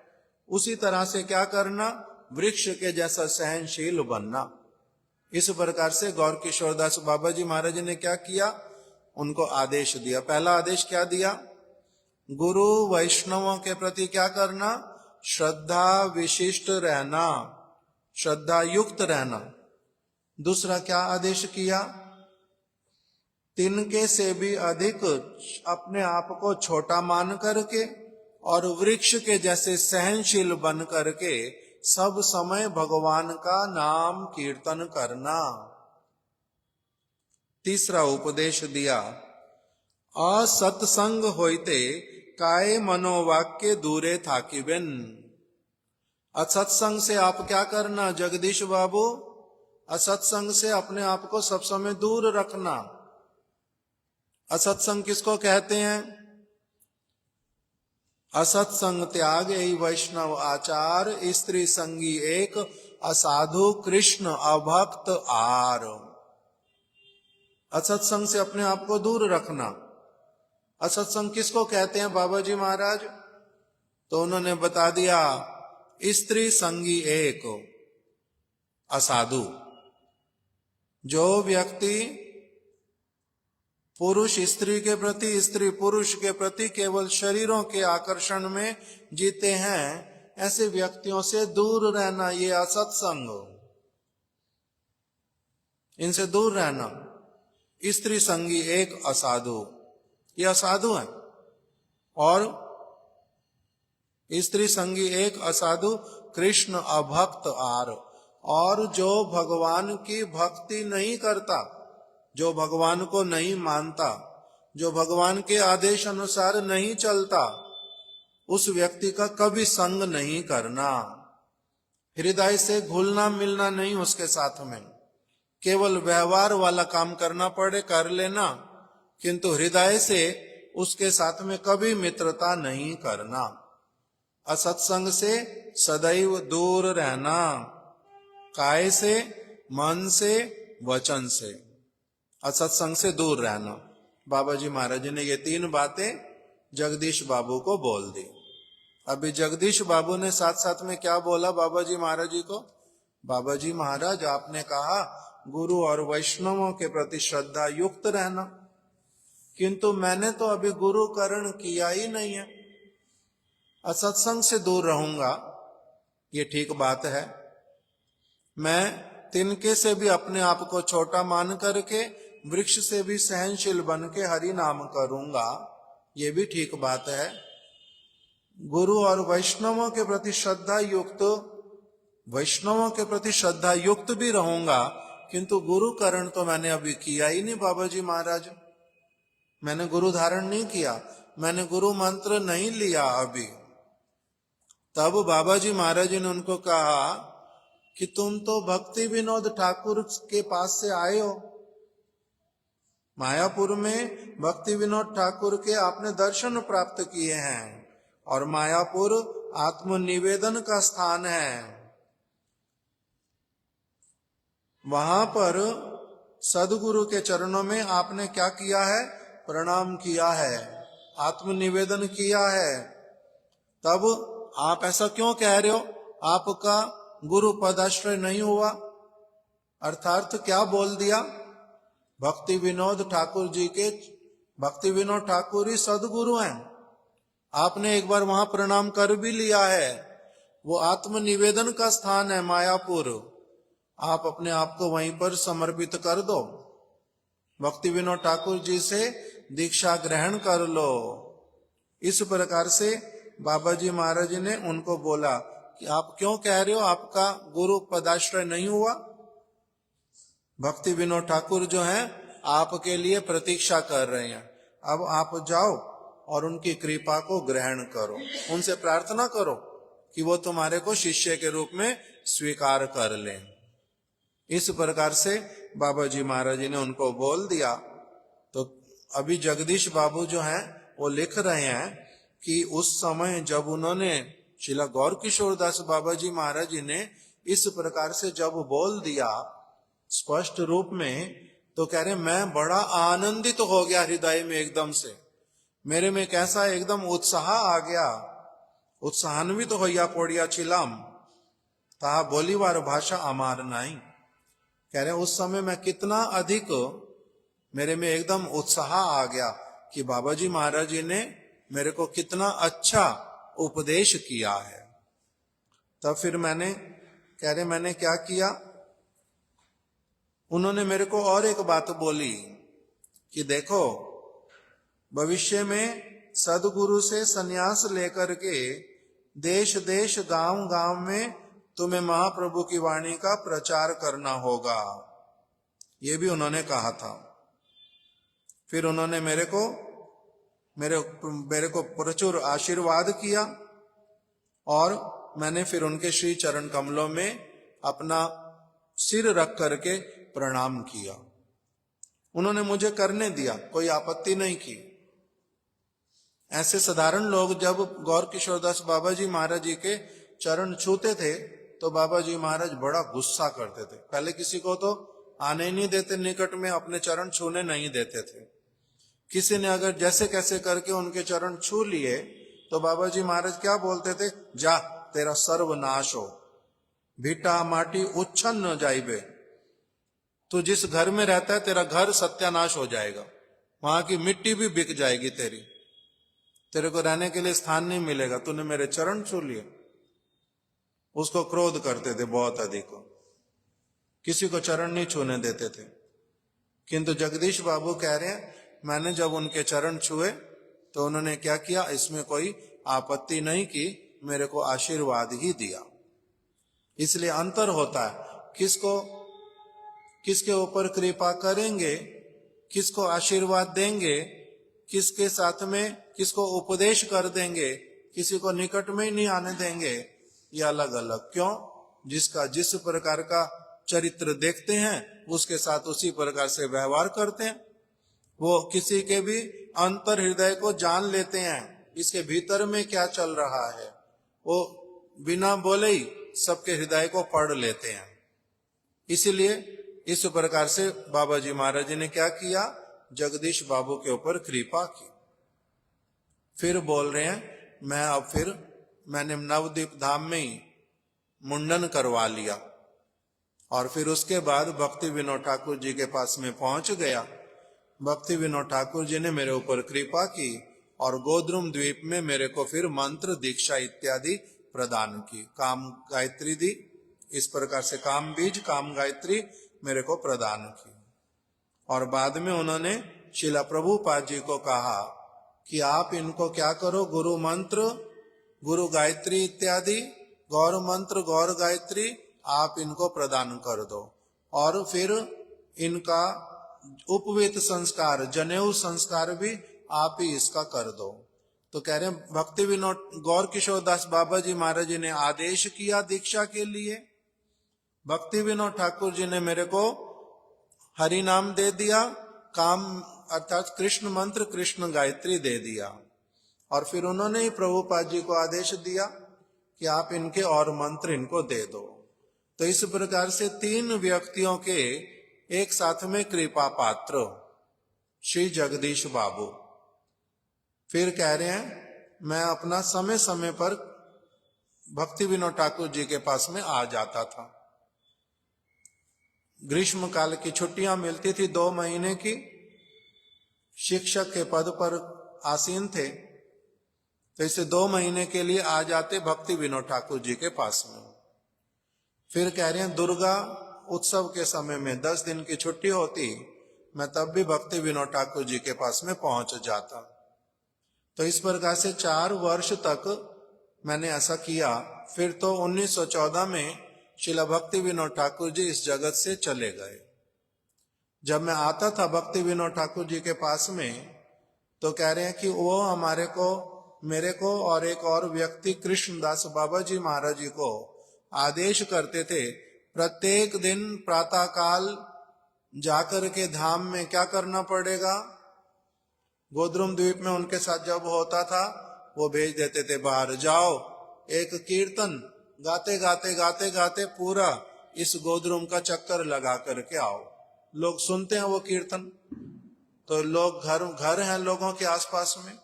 उसी तरह से क्या करना? वृक्ष के जैसा सहनशील बनना। इस प्रकार से गौर किशोरदास बाबा जी महाराज ने क्या किया? उनको आदेश दिया। पहला आदेश क्या दिया? गुरु वैष्णवों के प्रति क्या करना? श्रद्धा विशिष्ट रहना, श्रद्धा युक्त रहना। दूसरा क्या आदेश किया? तिनके से भी अधिक अपने आप को छोटा मान करके और वृक्ष के जैसे सहनशील बन करके सब समय भगवान का नाम कीर्तन करना। तीसरा उपदेश दिया, असत्संग होइते काय मनोवाक्य दूरे थाकिबेन। असत्संग से आप क्या करना जगदीश बाबू? असत्संग से अपने आप को सब समय दूर रखना। असत्संग किसको कहते हैं? असत्संग त्याग यही वैष्णव आचार, स्त्री संगी एक, असाधु कृष्ण अभक्त आर। असत्संग से अपने आप को दूर रखना। असत्संग किसको कहते हैं बाबा जी महाराज? तो उन्होंने बता दिया, स्त्री संगी एक, असाधु। जो व्यक्ति पुरुष स्त्री के प्रति, स्त्री पुरुष के प्रति केवल शरीरों के आकर्षण में जीते हैं, ऐसे व्यक्तियों से दूर रहना, ये असत्संग, इनसे दूर रहना। स्त्री संगी एक असाधु, ये असाधु है। और स्त्री संगी एक असाधु, कृष्ण अभक्त आर। और जो भगवान की भक्ति नहीं करता, जो भगवान को नहीं मानता, जो भगवान के आदेश अनुसार नहीं चलता, उस व्यक्ति का कभी संग नहीं करना। हृदय से घुलना मिलना नहीं उसके साथ में। केवल व्यवहार वाला काम करना पड़े कर लेना, किंतु हृदय से उसके साथ में कभी मित्रता नहीं करना। असत्संग से सदैव दूर रहना, काय से, मन से, वचन से। असत्संग से दूर रहना। बाबा जी महाराज ने ये 3 बातें जगदीश बाबू को बोल दी। अभी जगदीश बाबू ने साथ साथ में क्या बोला बाबा जी महाराज जी को? बाबा जी महाराज आपने कहा गुरु और वैष्णवों के प्रति श्रद्धा युक्त रहना, किंतु मैंने तो अभी गुरु करण किया ही नहीं है, असत्संग से दूर रहूंगा। ये ठीक बात है। मैं तिनके से भी अपने आप को छोटा मान करके वृक्ष से भी सहनशील बन के हरि नाम करूंगा, ये भी ठीक बात है। गुरु और वैष्णवों के प्रति श्रद्धा युक्त वैष्णवों के प्रति श्रद्धा युक्त भी रहूंगा, किंतु गुरु करण तो मैंने अभी किया ही नहीं बाबा जी महाराज। मैंने गुरु धारण नहीं किया, मैंने गुरु मंत्र नहीं लिया अभी। तब बाबा जी महाराज जी ने उनको कहा कि तुम तो भक्ति विनोद ठाकुर के पास से आए हो, मायापुर में भक्ति विनोद ठाकुर के आपने दर्शन प्राप्त किए हैं, और मायापुर आत्मनिवेदन का स्थान है। वहां पर सदगुरु के चरणों में आपने क्या किया है? प्रणाम किया है, आत्मनिवेदन किया है। तब आप ऐसा क्यों कह रहे हो? आपका गुरु पदाश्रय नहीं हुआ? अर्थात क्या बोल दिया? भक्ति विनोद ठाकुर जी के, भक्ति विनोद ठाकुर ही सदगुरु हैं। आपने एक बार वहां प्रणाम कर भी लिया है, वो आत्मनिवेदन का स्थान है मायापुर। आप अपने आप को वहीं पर समर्पित कर दो, भक्ति विनोद ठाकुर जी से दीक्षा ग्रहण कर लो। इस प्रकार से बाबा जी महाराज ने उनको बोला कि आप क्यों कह रहे हो आपका गुरु पदाश्रय नहीं हुआ? भक्ति विनोद ठाकुर जो हैं आपके लिए प्रतीक्षा कर रहे हैं। अब आप जाओ और उनकी कृपा को ग्रहण करो, उनसे प्रार्थना करो कि वो तुम्हारे को शिष्य के रूप में स्वीकार कर लें। इस प्रकार से बाबा जी महाराज जी ने उनको बोल दिया। तो अभी जगदीश बाबू जो हैं वो लिख रहे हैं कि उस समय जब उन्होंने श्रीला गौर किशोर दास बाबा जी महाराज जी ने इस प्रकार से जब बोल दिया स्पष्ट रूप में, तो कह रहे मैं बड़ा आनंदित तो हो गया हृदय में, एकदम से मेरे में कैसा एकदम उत्साह आ गया, उत्साहान्वित तो होया पोड़िया चिलाम ता बोलीवार भाषा अमार नाई। कह रहे उस समय मैं कितना अधिक मेरे में एकदम उत्साह आ गया कि बाबा जी महाराज जी ने मेरे को कितना अच्छा उपदेश किया है। तब फिर मैंने, कह रहे मैंने क्या किया, उन्होंने मेरे को और एक बात बोली कि देखो भविष्य में सदगुरु से सन्यास लेकर के देश देश गांव गांव में तुम्हें महाप्रभु की वाणी का प्रचार करना होगा, ये भी उन्होंने कहा था। फिर उन्होंने मेरे को प्रचुर आशीर्वाद किया और मैंने फिर उनके श्री चरण कमलों में अपना सिर रख करके प्रणाम किया। उन्होंने मुझे करने दिया, कोई आपत्ति नहीं की। ऐसे साधारण लोग जब गौर किशोरदास बाबा जी महाराज जी के चरण छूते थे तो बाबा जी महाराज बड़ा गुस्सा करते थे। पहले किसी को तो आने ही नहीं देते निकट में, अपने चरण छूने नहीं देते थे। किसी ने अगर जैसे कैसे करके उनके चरण छू लिए तो बाबा जी महाराज क्या बोलते थे, जा तेरा सर्वनाश हो, भीटा माटी उच्छन्न जाइबे। तू जिस घर में रहता है तेरा घर सत्यानाश हो जाएगा, वहां की मिट्टी भी बिक जाएगी तेरी, तेरे को रहने के लिए स्थान नहीं मिलेगा, तूने मेरे चरण छू लिए। उसको क्रोध करते थे बहुत अधिक, किसी को चरण नहीं छूने देते थे। किंतु जगदीश बाबू कह रहे हैं मैंने जब उनके चरण छुए तो उन्होंने क्या किया, इसमें कोई आपत्ति नहीं की, मेरे को आशीर्वाद ही दिया। इसलिए अंतर होता है, किसके ऊपर कृपा करेंगे, किसको आशीर्वाद देंगे, किसके साथ में किसको उपदेश कर देंगे, किसी को निकट में ही नहीं आने देंगे, ये अलग अलग। क्यों? जिसका जिस प्रकार का चरित्र देखते हैं उसके साथ उसी प्रकार से व्यवहार करते हैं। वो किसी के भी अंतर हृदय को जान लेते हैं, इसके भीतर में क्या चल रहा है, वो बिना बोले ही सबके हृदय को पढ़ लेते हैं। इसीलिए इस प्रकार से बाबा जी महाराज जी ने क्या किया, जगदीश बाबू के ऊपर कृपा की। फिर बोल रहे हैं मैंने नवदीप धाम में ही मुंडन करवा लिया और फिर उसके बाद भक्ति विनोद ठाकुर जी के पास में पहुंच गया। भक्ति विनोद ठाकुर जी ने मेरे ऊपर कृपा की और गोद्रुम द्वीप में मेरे को फिर मंत्र दीक्षा इत्यादि प्रदान की, काम गायत्री दी। इस प्रकार से काम बीज काम गायत्री मेरे को प्रदान की। और बाद में उन्होंने शिला प्रभुपाद जी को कहा कि आप इनको क्या करो, गुरु मंत्र गुरु गायत्री इत्यादि गौर मंत्र गौर गायत्री आप इनको प्रदान कर दो। और फिर इनका उपवीत संस्कार जनेऊ संस्कार भी आप ही इसका कर दो। तो कह रहे हैं भक्ति विनोद गौर किशोर दास बाबा जी महाराज जी ने आदेश किया दीक्षा के लिए। भक्ति विनोद ठाकुर जी ने मेरे को हरि नाम दे दिया, काम अर्थात कृष्ण मंत्र कृष्ण गायत्री दे दिया। और फिर उन्होंने ही प्रभुपाद जी को आदेश दिया कि आप इनके और मंत्र इनको दे दो। तो इस प्रकार से 3 व्यक्तियों के एक साथ में कृपा पात्र श्री जगदीश बाबू। फिर कह रहे हैं मैं अपना समय समय पर भक्ति विनोद ठाकुर जी के पास में आ जाता था। ग्रीष्म काल की छुट्टियां मिलती थी 2 महीने की, शिक्षक के पद पर आसीन थे, तो इसे 2 महीने के लिए आ जाते भक्ति विनोद ठाकुर जी के पास में। फिर कह रहे हैं दुर्गा उत्सव के समय में 10 दिन की छुट्टी होती, मैं तब भी भक्ति विनोद ठाकुर जी के पास में पहुंच जाता। तो इस प्रकार से 4 वर्ष तक मैंने ऐसा किया। फिर तो 1914 में श्रील भक्ति विनोद ठाकुर जी इस जगत से चले गए। जब मैं आता था भक्ति विनोद ठाकुर जी के पास में, तो कह रहे हैं कि वो मेरे को और एक और व्यक्ति कृष्णदास बाबा जी महाराज जी को आदेश करते थे, प्रत्येक दिन प्रातः काल जाकर के धाम में क्या करना पड़ेगा। गोद्रुम द्वीप में उनके साथ जब होता था, वो भेज देते थे बाहर, जाओ एक कीर्तन गाते गाते गाते गाते पूरा इस गोद्रुम का चक्कर लगा करके आओ। लोग सुनते हैं वो कीर्तन, तो लोग घर हैं लोगों के आसपास में,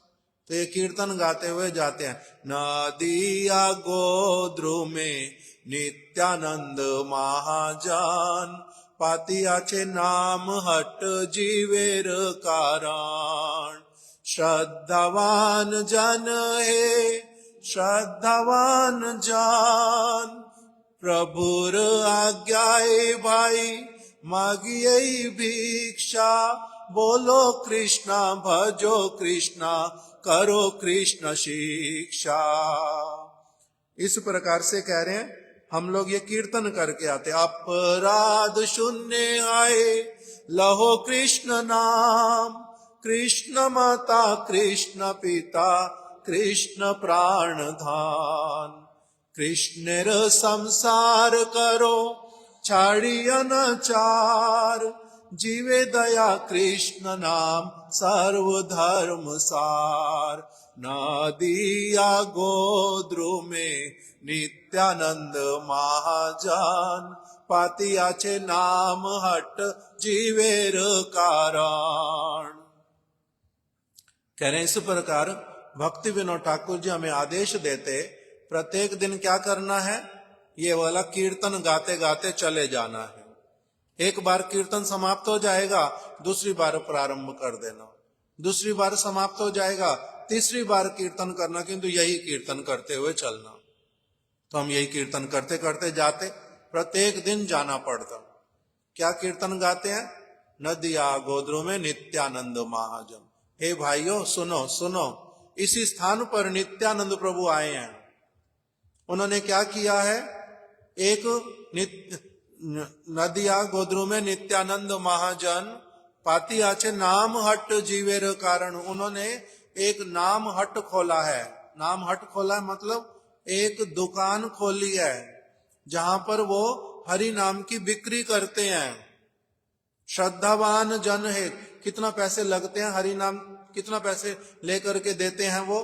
तो ये कीर्तन गाते हुए जाते हैं। नदिया गोद्रुमे नित्यानंद महाजान, पातियाचे नाम हट जीवेर कारण। श्रद्धावान जन हे श्रद्धावान जान, प्रभुर आज्ञाए भाई मागिए भिक्षा। बोलो कृष्णा भजो कृष्णा करो कृष्ण शिक्षा। इस प्रकार से कह रहे हैं हम लोग ये कीर्तन करके आते। अपराध शून्य आए लहो कृष्ण नाम, कृष्ण माता कृष्ण पिता कृष्ण प्राण धान। कृष्णेर संसार करो छाड़िया न चार, जीवे दया कृष्ण नाम सर्वधर्म सार। नदिया गोद्रुमे नित्यानंद महाजान, पातियाचे नाम हट जीवेर कारण। कह रहे इस प्रकार भक्ति विनोद ठाकुर जी हमें आदेश देते, प्रत्येक दिन क्या करना है, ये वाला कीर्तन गाते गाते चले जाना है। एक बार कीर्तन समाप्त हो जाएगा, दूसरी बार प्रारंभ कर देना, दूसरी बार समाप्त हो जाएगा, तीसरी बार कीर्तन करना, किंतु यही कीर्तन करते हुए चलना। तो हम यही कीर्तन करते करते जाते, प्रत्येक दिन जाना पड़ता। क्या कीर्तन गाते हैं, नदिया गोद्रुमे नित्यानंद महाजन। हे भाइयों सुनो सुनो, इसी स्थान पर नित्यानंद प्रभु आए हैं। उन्होंने क्या किया है, एक नदिया गोद्रुमे नित्यानंद महाजन, पातियाचे नाम हट जीवेर कारण। उन्होंने एक नाम हट खोला है। नाम हट खोला है मतलब एक दुकान खोली है, जहां पर वो हरि नाम की बिक्री करते हैं। श्रद्धावान जन है, कितना पैसे लगते हैं हरि नाम, कितना पैसे लेकर के देते हैं वो,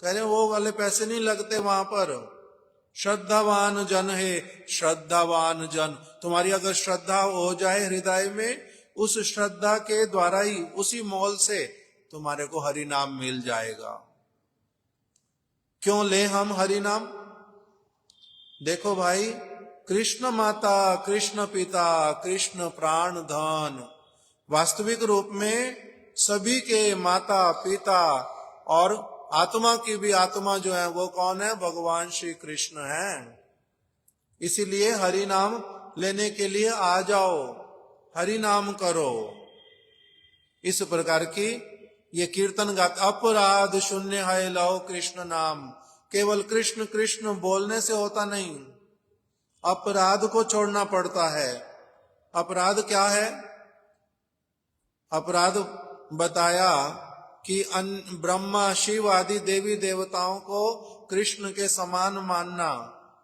कह रहे वो वाले पैसे नहीं लगते वहां पर। श्रद्धावान जन है, श्रद्धावान जन, तुम्हारी अगर श्रद्धा हो जाए हृदय में, उस श्रद्धा के द्वारा ही, उसी मोल से तुम्हारे को हरि नाम मिल जाएगा। क्यों ले हम हरि नाम, देखो भाई, कृष्ण माता कृष्ण पिता कृष्ण प्राण धन, वास्तविक रूप में सभी के माता पिता और आत्मा की भी आत्मा जो है वो कौन है, भगवान श्री कृष्ण हैं। इसीलिए हरि नाम लेने के लिए आ जाओ, हरि नाम करो। इस प्रकार की ये कीर्तन गाता, अपराध शून्य है लहो कृष्ण नाम, केवल कृष्ण कृष्ण बोलने से होता नहीं, अपराध को छोड़ना पड़ता है। अपराध क्या है? अपराध बताया कि ब्रह्मा शिव आदि देवी देवताओं को कृष्ण के समान मानना,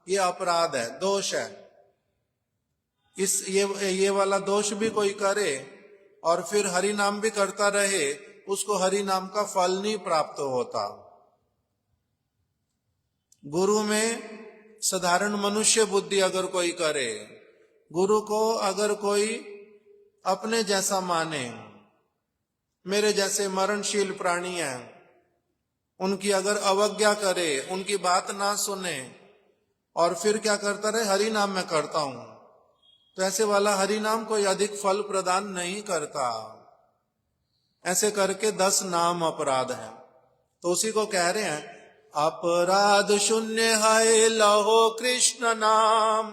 ये अपराध है, दोष है। ये वाला दोष भी कोई करे और फिर हरि नाम भी करता रहे, उसको हरि नाम का फल नहीं प्राप्त होता। गुरु में साधारण मनुष्य बुद्धि अगर कोई करे, गुरु को अगर कोई अपने जैसा माने, मेरे जैसे मरणशील प्राणी हैं, उनकी अगर अवज्ञा करे, उनकी बात ना सुने और फिर क्या करता रहे, हरि नाम मैं करता हूं, तो ऐसे वाला हरि नाम कोई अधिक फल प्रदान नहीं करता। ऐसे करके 10 नाम अपराध है। तो उसी को कह रहे हैं, अपराध शून्य है लहो कृष्ण नाम।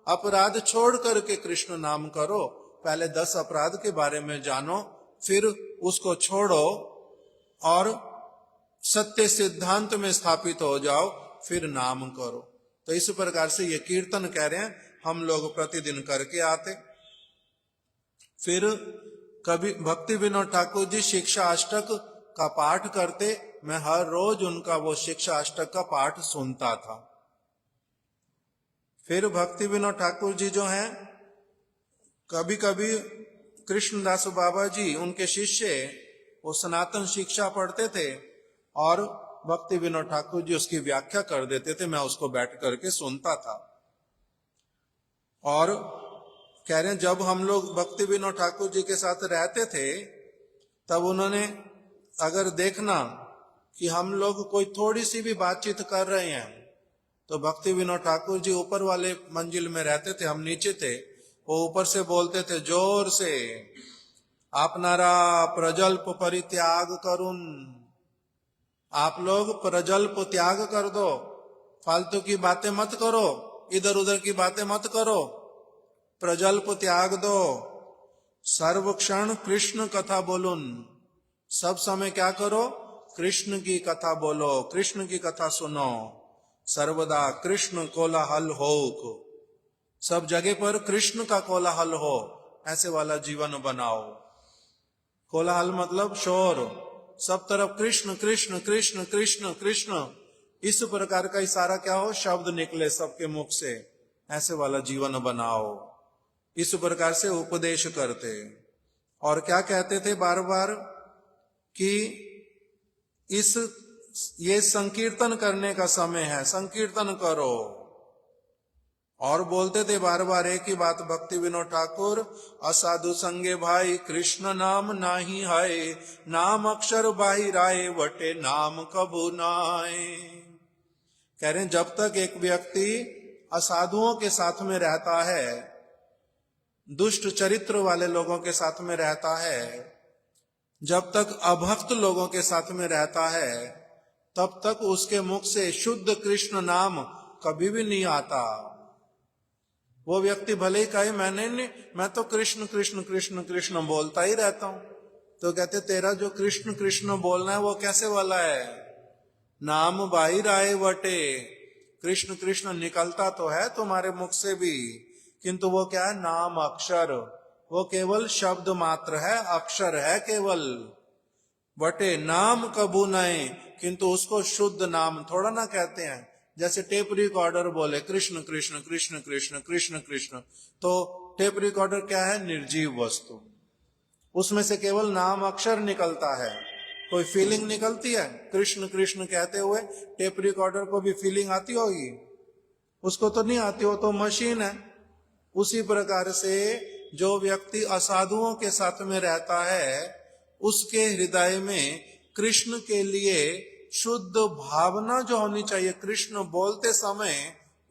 अपराध छोड़ करके कृष्ण नाम करो। पहले 10 अपराध के बारे में जानो, फिर उसको छोड़ो और सत्य सिद्धांत में स्थापित हो जाओ, फिर नाम करो। तो इस प्रकार से ये कीर्तन कह रहे हैं, हम लोग प्रतिदिन करके आते। फिर कभी भक्ति विनोद ठाकुर जी शिक्षा अष्टक का पाठ करते, मैं हर रोज उनका वो शिक्षा अष्टक का पाठ सुनता था। फिर भक्ति विनोद ठाकुर जी जो हैं, कभी कभी कृष्णदास बाबा जी उनके शिष्य, वो सनातन शिक्षा पढ़ते थे और भक्ति विनोद ठाकुर जी उसकी व्याख्या कर देते थे, मैं उसको बैठ करके सुनता था। और कह रहे हैं, जब हम लोग भक्ति विनोद ठाकुर जी के साथ रहते थे, तब उन्होंने अगर देखना कि हम लोग कोई थोड़ी सी भी बातचीत कर रहे हैं, तो भक्ति विनोद ठाकुर जी ऊपर वाले मंजिल में रहते थे, हम नीचे थे, वो ऊपर से बोलते थे जोर से, आपनारा प्रजल्प परित्याग करुन। आप लोग प्रजल्प त्याग कर दो, फालतू की बातें मत करो, इधर उधर की बातें मत करो, प्रजल्प त्याग दो। सर्व क्षण कृष्ण कथा बोलुन। सब समय क्या करो, कृष्ण की कथा बोलो, कृष्ण की कथा सुनो। सर्वदा कृष्ण कोलाहल हो, सब जगह पर कृष्ण का कोलाहल हो, ऐसे वाला जीवन बनाओ। कोलाहल मतलब शोर, सब तरफ कृष्ण कृष्ण कृष्ण कृष्ण कृष्ण, इस प्रकार का इशारा क्या हो, शब्द निकले सबके मुख से, ऐसे वाला जीवन बनाओ। इस प्रकार से उपदेश करते। और क्या कहते थे बार बार कि ये संकीर्तन करने का समय है, संकीर्तन करो। और बोलते थे बार बार एक ही बात भक्ति विनोद ठाकुर, असाधु संगे भाई कृष्ण नाम नाही है, नाम अक्षर बाहिर आए वटे नाम कबू नाए। कह रहे हैं, जब तक एक व्यक्ति असाधुओं के साथ में रहता है, दुष्ट चरित्र वाले लोगों के साथ में रहता है, जब तक अभक्त लोगों के साथ में रहता है, तब तक उसके मुख से शुद्ध कृष्ण नाम कभी भी नहीं आता। वो व्यक्ति भले ही कहे मैं तो कृष्ण कृष्ण कृष्ण कृष्ण बोलता ही रहता हूं, तो कहते तेरा जो कृष्ण कृष्ण बोलना है वो कैसे वाला है, नाम बाहिर आए वटे। कृष्ण कृष्ण निकलता तो है तुम्हारे मुख से भी, किंतु वो क्या है, नाम अक्षर, वो केवल शब्द मात्र है, अक्षर है केवल। वटे नाम कबू नए, किंतु उसको शुद्ध नाम थोड़ा ना कहते हैं। जैसे टेप रिकॉर्डर बोले कृष्ण कृष्ण कृष्ण कृष्ण कृष्ण कृष्ण, तो टेप रिकॉर्डर क्या है, निर्जीव वस्तु, उसमें से केवल नाम अक्षर निकलता है, कोई फीलिंग निकलती है? कृष्ण कृष्ण कहते हुए टेप रिकॉर्डर को भी फीलिंग आती होगी? उसको तो नहीं आती, वो तो मशीन है। उसी प्रकार से जो व्यक्ति असाधुओं के साथ में रहता है, उसके हृदय में कृष्ण के लिए शुद्ध भावना जो होनी चाहिए, कृष्ण बोलते समय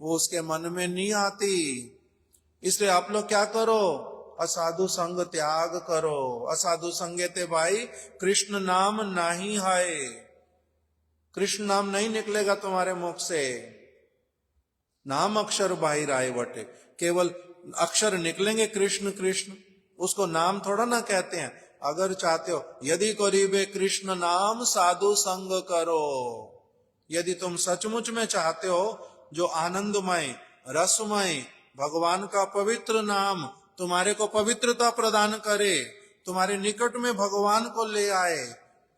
वो उसके मन में नहीं आती। इसलिए आप लोग क्या करो, असाधु संग त्याग करो। असाधु संगेते भाई कृष्ण नाम नहीं है, कृष्ण नाम नहीं निकलेगा तुम्हारे मुख से। नाम अक्षर बाहिर आए वटे, केवल अक्षर निकलेंगे कृष्ण कृष्ण, उसको नाम थोड़ा ना कहते हैं। अगर चाहते हो, यदि करीबे कृष्ण नाम साधु संग करो, यदि तुम सचमुच में चाहते हो जो आनंदमय रसमय भगवान का पवित्र नाम तुम्हारे को पवित्रता प्रदान करे, तुम्हारे निकट में भगवान को ले आए,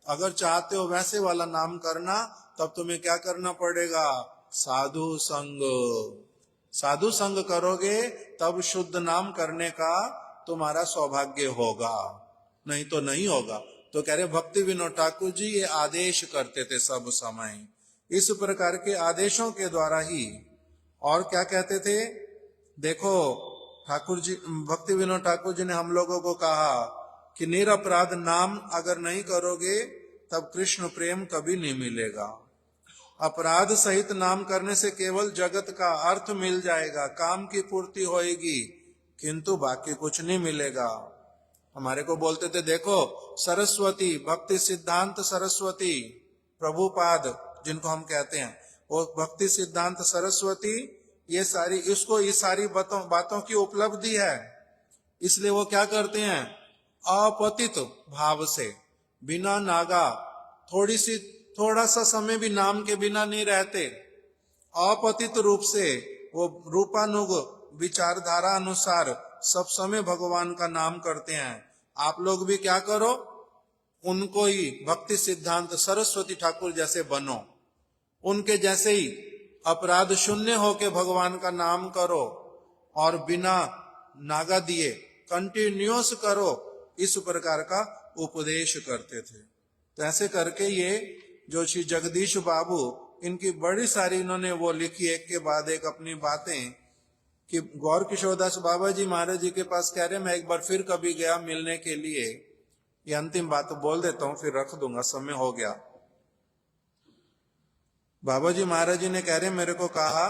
अगर चाहते हो वैसे वाला नाम करना, तब तुम्हें क्या करना पड़ेगा? साधु संग। साधु संग करोगे तब शुद्ध नाम करने का तुम्हारा सौभाग्य होगा, नहीं तो नहीं होगा। तो कह रहे भक्ति विनोद ठाकुर जी ये आदेश करते थे सब समय, इस प्रकार के आदेशों के द्वारा ही। और क्या कहते थे? देखो ठाकुर जी, भक्ति विनोद ठाकुर जी ने हम लोगों को कहा कि निरपराध नाम अगर नहीं करोगे तब कृष्ण प्रेम कभी नहीं मिलेगा। अपराध सहित नाम करने से केवल जगत का अर्थ मिल जाएगा, काम की पूर्ति होएगी, किंतु बाकी कुछ नहीं मिलेगा। हमारे को बोलते थे देखो सरस्वती, भक्ति सिद्धांत सरस्वती प्रभुपाद जिनको हम कहते हैं, वो भक्ति सिद्धांत सरस्वती, ये सारी बातों की उपलब्धि है। इसलिए वो क्या करते हैं? अपतित भाव से, बिना नागा, थोड़ा सा समय भी नाम के बिना नहीं रहते, अपतित रूप से वो रूपानुग विचारधारा अनुसार सब समय भगवान का नाम करते हैं। आप लोग भी क्या करो? उनको ही भक्ति सिद्धांत सरस्वती ठाकुर जैसे बनो, उनके जैसे ही अपराध शून्य होके भगवान का नाम करो और बिना नागा दिए कंटिन्यूअस करो, इस प्रकार का उपदेश करते थे। तो ऐसे करके ये जो श्री जगदीश बाबू, इनकी बड़ी सारी इन्होंने वो लिखी एक के बाद एक अपनी बातें, कि गौर किशोरदास बाबा जी महाराज जी के पास कह रहे मैं एक बार फिर कभी गया मिलने के लिए। ये अंतिम बात बोल देता हूं फिर रख दूंगा, समय हो गया। बाबा जी महाराज जी ने कह रहे मेरे को कहा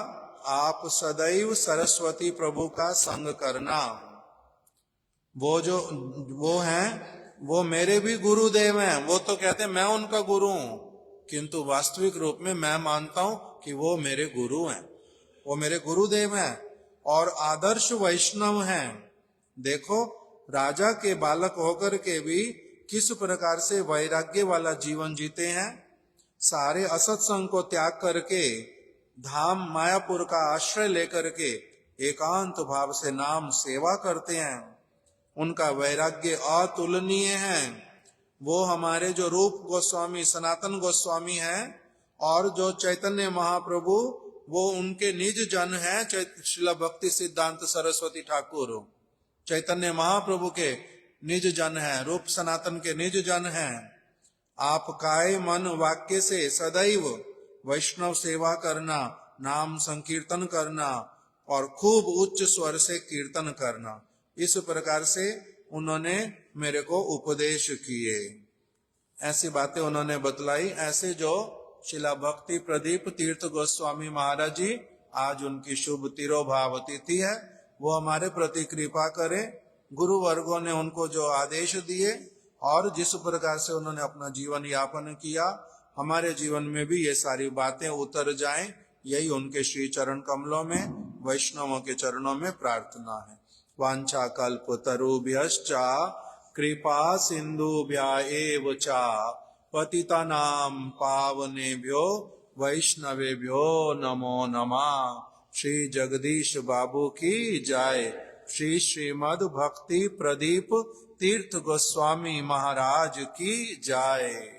आप सदैव सरस्वती प्रभु का संग करना। वो हैं वो मेरे भी गुरुदेव हैं। वो तो कहते हैं मैं उनका गुरु हूं, किंतु वास्तविक रूप में मैं मानता हूं कि वो मेरे गुरु हैं, वो मेरे गुरुदेव हैं और आदर्श वैष्णव हैं। देखो राजा के बालक होकर के भी किस प्रकार से वैराग्य वाला जीवन जीते हैं, सारे असत्संग को त्याग करके धाम मायापुर का आश्रय लेकर के एकांत भाव से नाम सेवा करते हैं। उनका वैराग्य अतुलनीय है। वो हमारे जो रूप गोस्वामी सनातन गोस्वामी हैं और जो चैतन्य महाप्रभु, वो उनके निज जन हैं। श्रील भक्ति सिद्धांत सरस्वती ठाकुर चैतन्य महाप्रभु के निज जन हैं, रूप सनातन के निज जन हैं। आप काय मन वाक्य से सदैव वैष्णव सेवा करना, नाम संकीर्तन करना और खूब उच्च स्वर से कीर्तन करना, इस प्रकार से उन्होंने मेरे को उपदेश किए। ऐसी बातें उन्होंने बतलाई। ऐसे जो शिला भक्ति प्रदीप तीर्थ गोस्वामी महाराज जी, आज उनकी शुभ तिरोभाव तिथि है, वो हमारे प्रति कृपा करें। गुरु वर्गों ने उनको जो आदेश दिए और जिस प्रकार से उन्होंने अपना जीवन यापन किया, हमारे जीवन में भी ये सारी बातें उतर जाएं, यही उनके श्री चरण कमलों में, वैष्णवों के चरणों में प्रार्थना है। वांछा कल्पतरुभ्यश्च कृपा सिंधुभ्य एव च पतितानां पावनेभ्यो वैष्णवेभ्यो नमो नमः। श्री जगदीश बाबू की जय। श्री श्रीमद् भक्ति प्रदीप तीर्थ गोस्वामी महाराज की जय।